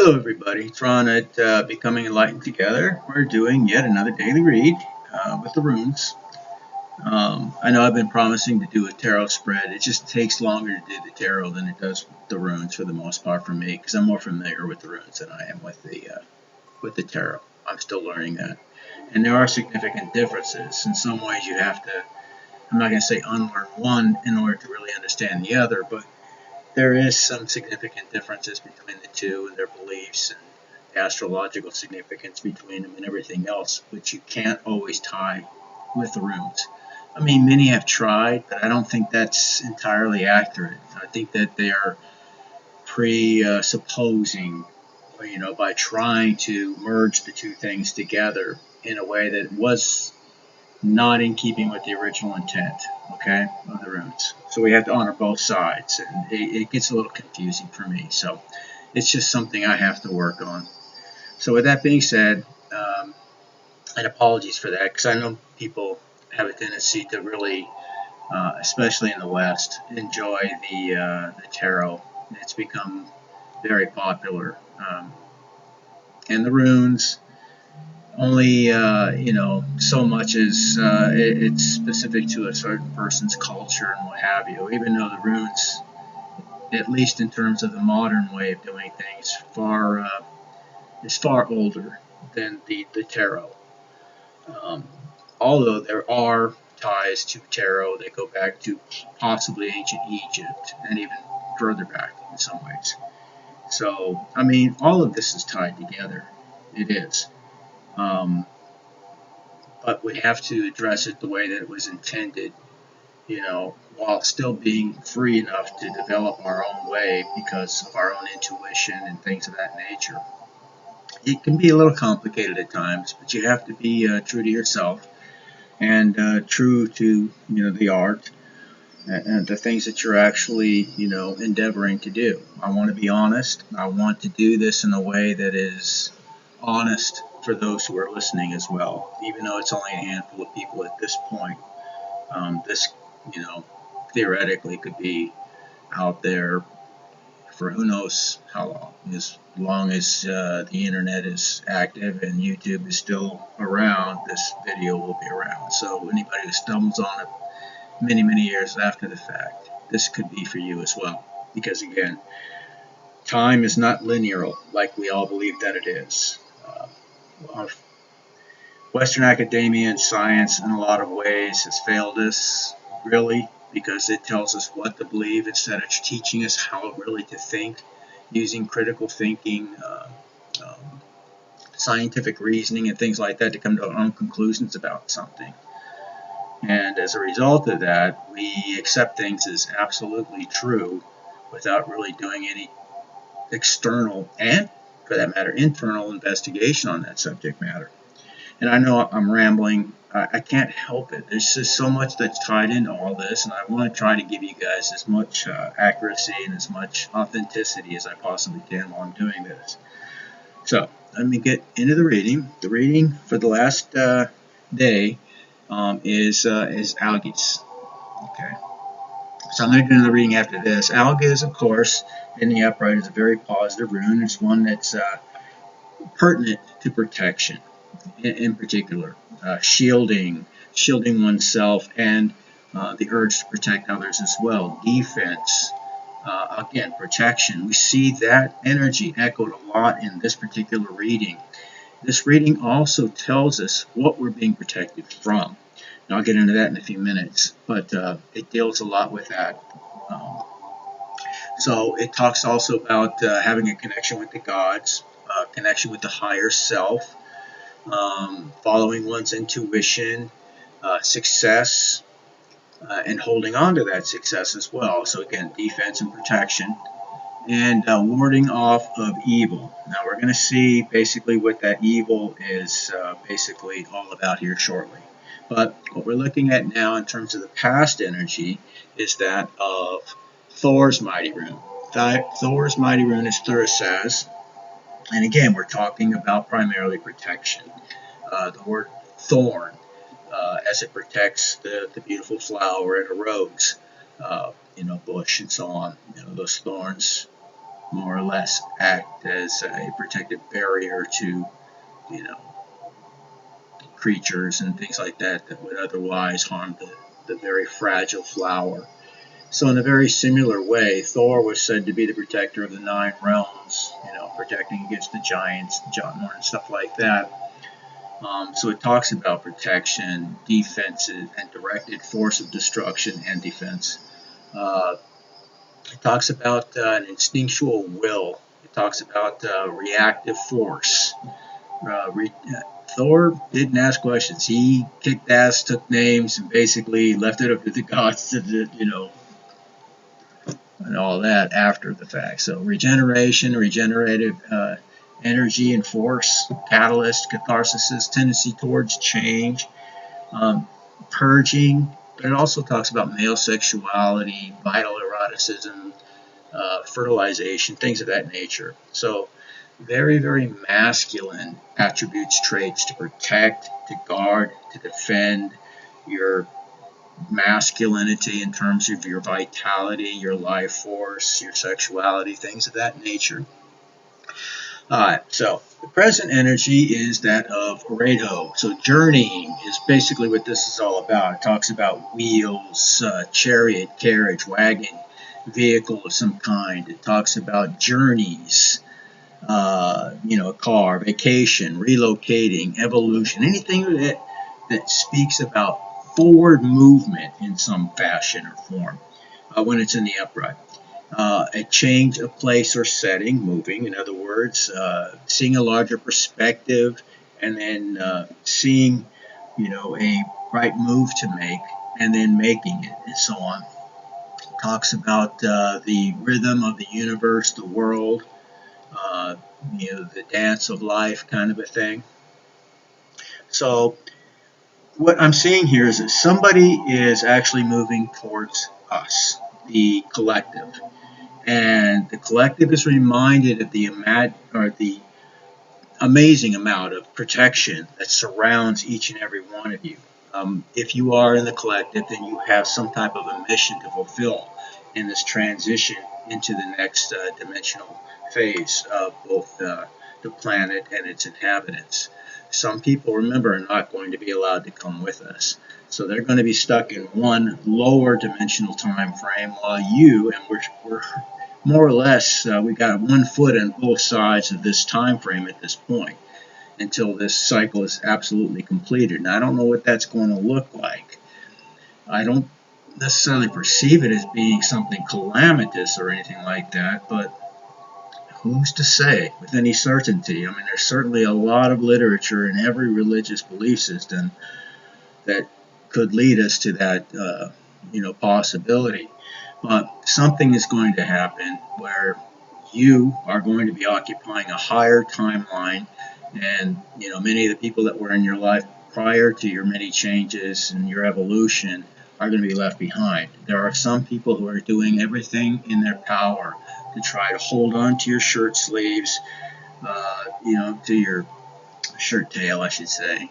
Hello, everybody. It's Ron at Becoming Enlightened Together. We're doing yet another daily read with the runes. I know I've been promising to do a tarot spread. It just takes longer to do the tarot than it does the runes for the most part for me, because I'm more familiar with the runes than I am with the tarot. I'm still learning that, and there are significant differences. In some ways, you have to. I'm not going to say unlearn one in order to really understand the other, but there is some significant differences between the two and their beliefs and the astrological significance between them and everything else, which you can't always tie with the runes. I mean, many have tried, but I don't think that's entirely accurate. I think that they are presupposing, by trying to merge the two things together in a way that was not in keeping with the original intent, okay, of the runes. So we have to honor both sides, and it gets a little confusing for me. So it's just something I have to work on. So with that being said, and apologies for that, because I know people have a tendency to really, especially in the West, enjoy the tarot. It's become very popular, and the runes only so much as it's specific to a certain person's culture and what have you, even though the runes, at least in terms of the modern way of doing things, is far older than the tarot. Although there are ties to tarot that go back to possibly ancient Egypt and even further back in some ways. So I mean, all of this is tied together. It is. But we have to address it the way that it was intended, while still being free enough to develop our own way because of our own intuition and things of that nature. It can be a little complicated at times, but you have to be true to yourself and true to the art and the things that you're actually endeavoring to do. I want to be honest. I want to do this in a way that is honest for those who are listening as well, even though it's only a handful of people at this point. This, theoretically could be out there for who knows how long. As long as the internet is active and YouTube is still around, this video will be around. So anybody who stumbles on it many, many years after the fact, this could be for you as well. Because again, time is not linear like we all believe that it is. Western academia and science, in a lot of ways, has failed us, really, because it tells us what to believe instead of teaching us how really to think, using critical thinking, scientific reasoning, and things like that to come to our own conclusions about something. And as a result of that, we accept things as absolutely true without really doing any external and, for that matter, internal investigation on that subject matter. And I know I'm rambling. I can't help it. There's just so much that's tied into all this, and I want to try to give you guys as much accuracy and as much authenticity as I possibly can while I'm doing this. So let me get into the reading. The reading for the last day is Alga's. Okay. So I'm going to do another reading after this. Alga is, of course, in the upright, is a very positive rune. It's one that's pertinent to protection. In particular, shielding oneself and the urge to protect others as well. Defense, again, protection. We see that energy echoed a lot in this particular reading. This reading also tells us what we're being protected from. And I'll get into that in a few minutes, but it deals a lot with that. So it talks also about having a connection with the gods, connection with the higher self, following one's intuition, success, and holding on to that success as well. So again, defense and protection, and warding off of evil. Now we're going to see basically what that evil is basically all about here shortly. But what we're looking at now in terms of the past energy is that of Thor's mighty rune. Thor's mighty rune is Thurisaz. And again, we're talking about primarily protection. The word thorn, as it protects the beautiful flower and a rose, bush and so on. Those thorns more or less act as a protective barrier to, you know, creatures and things like that that would otherwise harm the very fragile flower. So in a very similar way, Thor was said to be the protector of the 9 realms, protecting against the giants, Jotnar, and stuff like that. So it talks about protection, defensive, and directed force of destruction and defense. Uh, it talks about an instinctual will. It talks about reactive force. Thor didn't ask questions. He kicked ass, took names, and basically left it up to the gods to, and all that after the fact. So regeneration, regenerative energy and force, catalyst, catharsis, tendency towards change, purging. But it also talks about male sexuality, vital eroticism, fertilization, things of that nature. So very, very masculine attributes, traits to protect, to guard, to defend your masculinity in terms of your vitality, your life force, your sexuality, things of that nature. So the present energy is that of Oredo. So journeying is basically what this is all about. It talks about wheels, chariot, carriage, wagon, vehicle of some kind. It talks about journeys, car, vacation, relocating, evolution, anything that speaks about forward movement in some fashion or form when it's in the upright. A change of place or setting, moving, in other words, seeing a larger perspective, and then seeing, a right move to make, and then making it, and so on. It talks about the rhythm of the universe, the world, the dance of life kind of a thing. So what I'm seeing here is that somebody is actually moving towards us, the collective. And the collective is reminded of the amazing amount of protection that surrounds each and every one of you. If you are in the collective, then you have some type of a mission to fulfill in this transition into the next dimensional phase of both the planet and its inhabitants. Some people, remember, are not going to be allowed to come with us. So they're going to be stuck in one lower dimensional time frame while you, and we're more or less, we got 1 foot on both sides of this time frame at this point until this cycle is absolutely completed. And I don't know what that's going to look like. I don't necessarily perceive it as being something calamitous or anything like that, but who's to say with any certainty? I mean, there's certainly a lot of literature in every religious belief system that could lead us to that, possibility. But something is going to happen where you are going to be occupying a higher timeline, and many of the people that were in your life prior to your many changes and your evolution are going to be left behind. There are some people who are doing everything in their power to try to hold on to your shirt sleeves, to your shirt tail, I should say.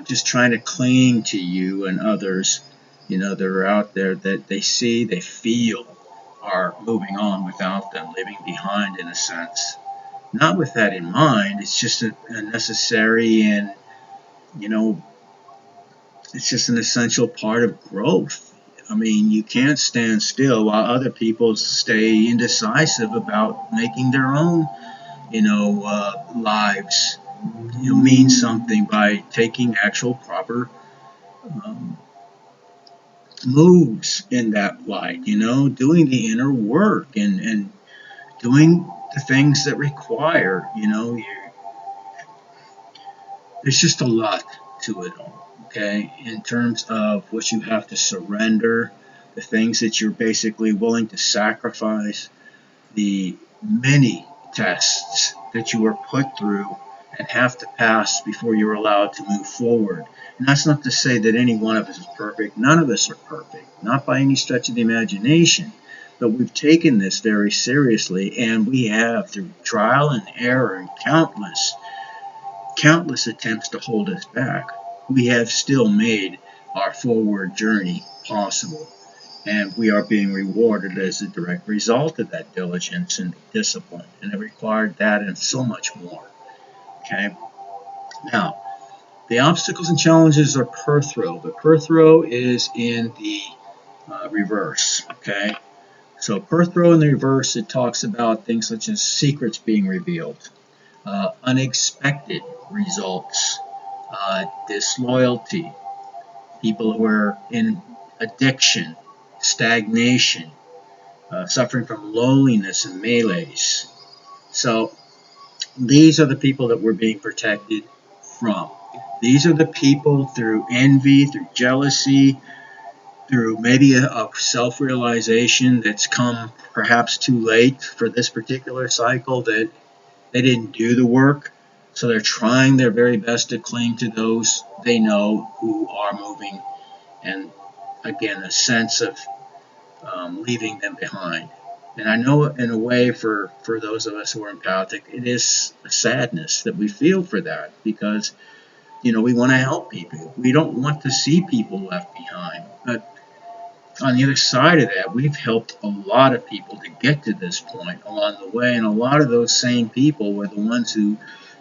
Just trying to cling to you and others, that are out there that they see, they feel are moving on without them, leaving behind in a sense. Not with that in mind, it's just a necessary and, it's just an essential part of growth. I mean, you can't stand still while other people stay indecisive about making their own, lives, mean something by taking actual proper moves in that light, doing the inner work and doing the things that require, there's just a lot to it all, okay, in terms of what you have to surrender, the things that you're basically willing to sacrifice, the many tests that you are put through and have to pass before you're allowed to move forward. And that's not to say that any one of us is perfect. None of us are perfect, not by any stretch of the imagination. But we've taken this very seriously, and we have, through trial and error and countless attempts to hold us back, we have still made our forward journey possible. And we are being rewarded as a direct result of that diligence and discipline. And it required that and so much more. Okay. Now, the obstacles and challenges are perthrow, but perthrow is in the reverse. Okay. So perthrow in the reverse, it talks about things such as secrets being revealed, unexpected results, disloyalty, people who are in addiction, stagnation, suffering from loneliness and melees. So these are the people that we're being protected from. These are the people through envy, through jealousy, through maybe a self-realization that's come perhaps too late for this particular cycle, that they didn't do the work. So they're trying their very best to cling to those they know who are moving, and again, a sense of leaving them behind. And I know in a way for those of us who are empathic, it is a sadness that we feel for that, because we want to help people. We don't want to see people left behind. But on the other side of that, we've helped a lot of people to get to this point along the way. And a lot of those same people were the ones who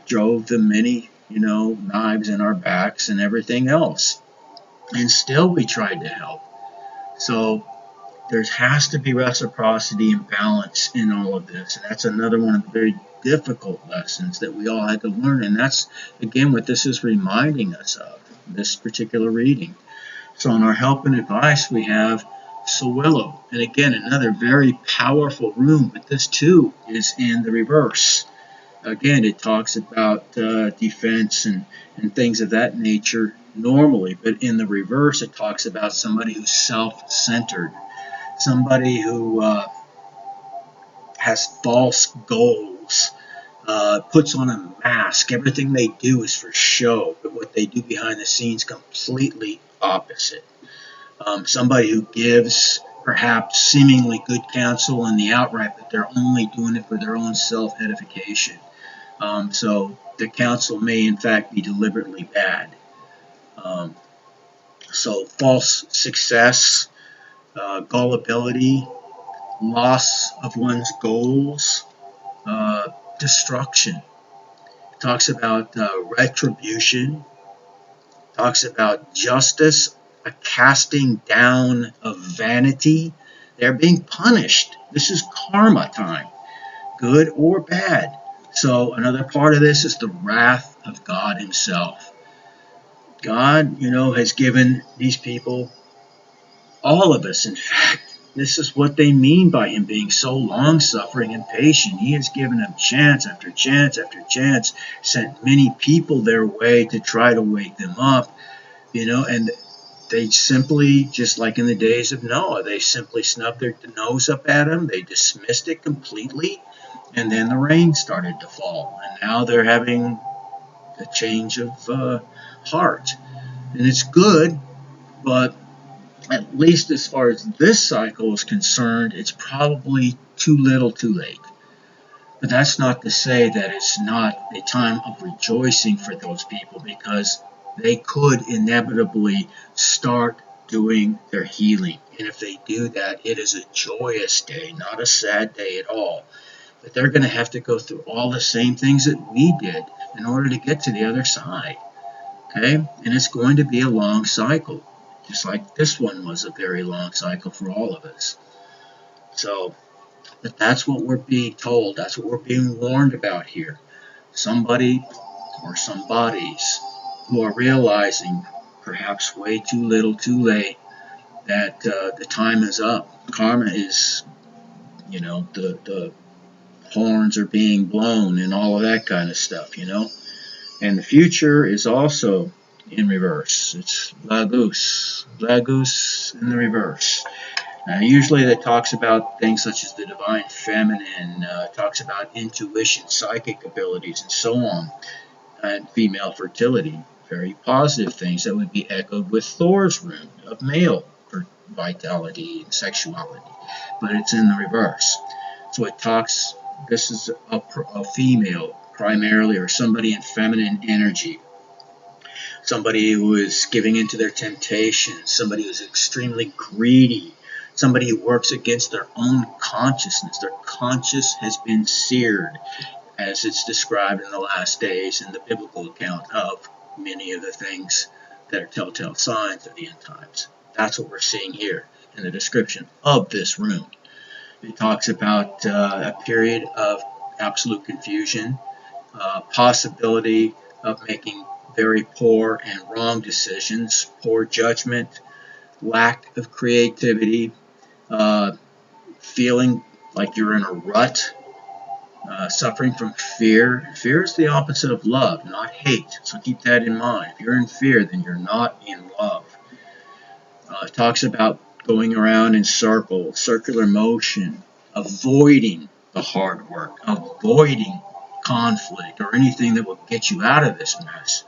drove the many, knives in our backs and everything else. And still we tried to help. So there has to be reciprocity and balance in all of this. And that's another one of the very difficult lessons that we all had to learn. And that's, again, what this is reminding us of, this particular reading. So in our help and advice, we have Sowillo. And again, another very powerful rune, but this too is in the reverse. Again, it talks about defense and things of that nature normally, but in the reverse, it talks about somebody who's self-centered, somebody who has false goals, puts on a mask. Everything they do is for show, but what they do behind the scenes completely opposite. Somebody who gives perhaps seemingly good counsel in the outright, but they're only doing it for their own self-edification. So the counsel may in fact be deliberately bad. So false success, gullibility, loss of one's goals, destruction. It talks about retribution, talks about justice, a casting down of vanity. They're being punished. This is karma time, good or bad. So another part of this is the wrath of God himself. God, has given these people, all of us, in fact, this is what they mean by him being so long-suffering and patient. He has given them chance after chance after chance, sent many people their way to try to wake them up, and they simply, just like in the days of Noah, they simply snubbed their nose up at him. They dismissed it completely, and then the rain started to fall. And now they're having a change of heart. And it's good, but at least as far as this cycle is concerned, it's probably too little too late. But that's not to say that it's not a time of rejoicing for those people, because they could inevitably start doing their healing. And if they do that, it is a joyous day, not a sad day at all. But they're going to have to go through all the same things that we did in order to get to the other side. Okay? And it's going to be a long cycle, just like this one was a very long cycle for all of us. So, but that's what we're being told. That's what we're being warned about here. Somebody or some bodies who are realizing, perhaps way too little too late, that the time is up. Karma is, the horns are being blown and all of that kind of stuff, And the future is also in reverse. It's Lagus in the reverse. Usually that talks about things such as the divine feminine, talks about intuition, psychic abilities, and so on, and female fertility. Very positive things that would be echoed with Thor's rune of male vitality and sexuality, but it's in the reverse. So it talks, this is a female primarily, or somebody in feminine energy, somebody who is giving into their temptations, somebody who's extremely greedy, somebody who works against their own consciousness. Their conscience has been seared, as it's described in the last days in the biblical account of many of the things that are telltale signs of the end times. That's what we're seeing here in the description of this room. It talks about a period of absolute confusion, possibility of making very poor and wrong decisions, poor judgment, lack of creativity, feeling like you're in a rut, suffering from fear. Fear is the opposite of love, not hate. So keep that in mind. If you're in fear, then you're not in love. It talks about going around in circles, circular motion, avoiding the hard work, avoiding conflict or anything that will get you out of this mess.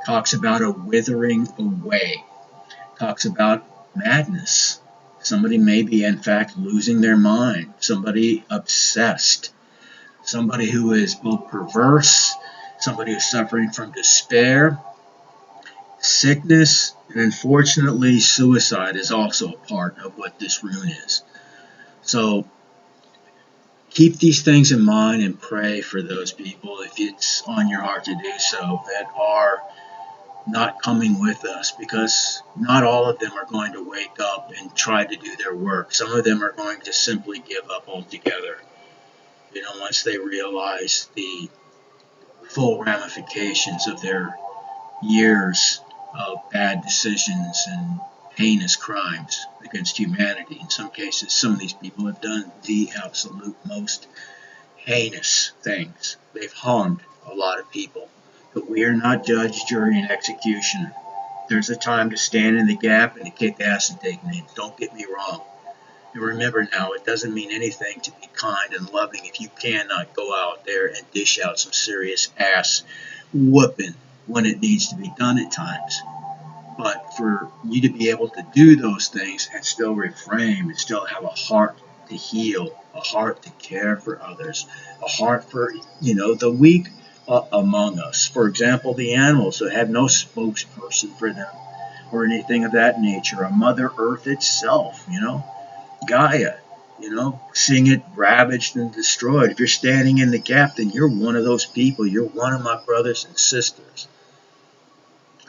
It talks about a withering away. It talks about madness. Somebody may be, in fact, losing their mind. Somebody obsessed. Somebody who is both perverse, somebody who's suffering from despair, sickness, and unfortunately suicide is also a part of what this rune is. So keep these things in mind and pray for those people, if it's on your heart to do so, that are not coming with us, because not all of them are going to wake up and try to do their work. Some of them are going to simply give up altogether, once they realize the full ramifications of their years of bad decisions and heinous crimes against humanity. In some cases, some of these people have done the absolute most heinous things. They've harmed a lot of people. But we are not judge, jury, and executioner. There's a time to stand in the gap and to kick ass and take names. Don't get me wrong. And remember now, it doesn't mean anything to be kind and loving if you cannot go out there and dish out some serious ass whooping when it needs to be done at times. But for you to be able to do those things and still refrain and still have a heart to heal, a heart to care for others, a heart for, the weak among us. For example, the animals that have no spokesperson for them or anything of that nature. A Mother Earth itself, Gaia, seeing it ravaged and destroyed. If you're standing in the gap, then you're one of those people. You're one of my brothers and sisters.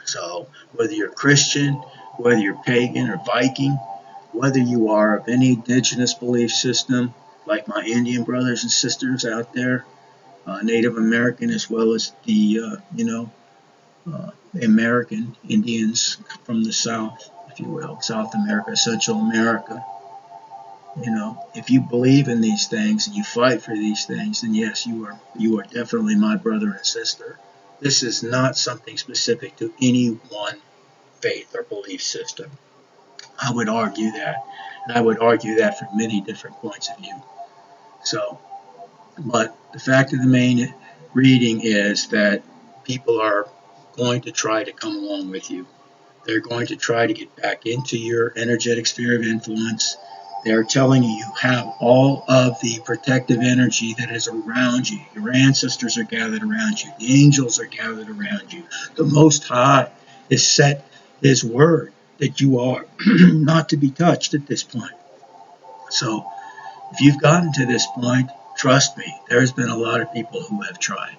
So whether you're Christian, whether you're pagan or Viking, whether you are of any indigenous belief system, like my Indian brothers and sisters out there, Native American, as well as the, American Indians from the South, if you will, South America, Central America. If you believe in these things and you fight for these things, then yes, you are definitely my brother and sister. This is not something specific to any one faith or belief system. I would argue that, and I would argue that from many different points of view. So, but the fact of the main reading is that people are going to try to come along with you. They're going to try to get back into your energetic sphere of influence. They're telling you have all of the protective energy that is around you. Your ancestors are gathered around you. The angels are gathered around you. The Most High has set His word that you are not to be touched at this point. So if you've gotten to this point, trust me, there's been a lot of people who have tried.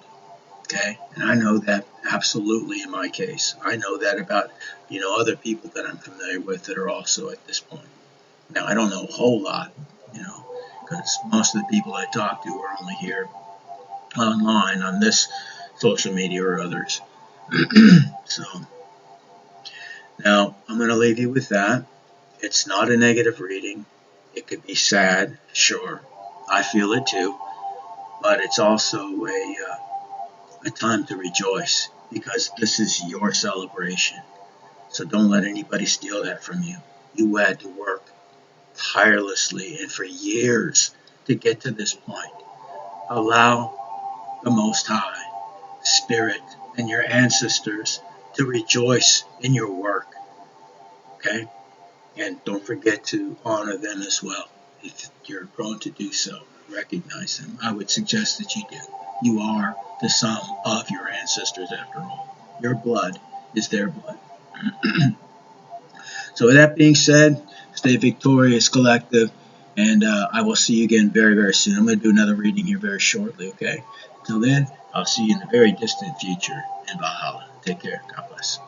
Okay, and I know that absolutely in my case. I know that about, other people that I'm familiar with that are also at this point. Now, I don't know a whole lot, because most of the people I talk to are only here online on this social media or others. So, now I'm going to leave you with that. It's not a negative reading. It could be sad, sure. I feel it too. But it's also a time to rejoice, because this is your celebration. So don't let anybody steal that from you. You had to work tirelessly and for years to get to this point. Allow the Most High, Spirit, and your ancestors to rejoice in your work. Okay? And don't forget to honor them as well. If you're prone to do so, recognize them. I would suggest that you do. You are the sum of your ancestors after all. Your blood is their blood. So with that being said, Stay victorious, collective. And I will see you again very, very soon. I'm going to do another reading here very shortly, okay? Until then, I'll see you in the very distant future in Valhalla. Take care. God bless.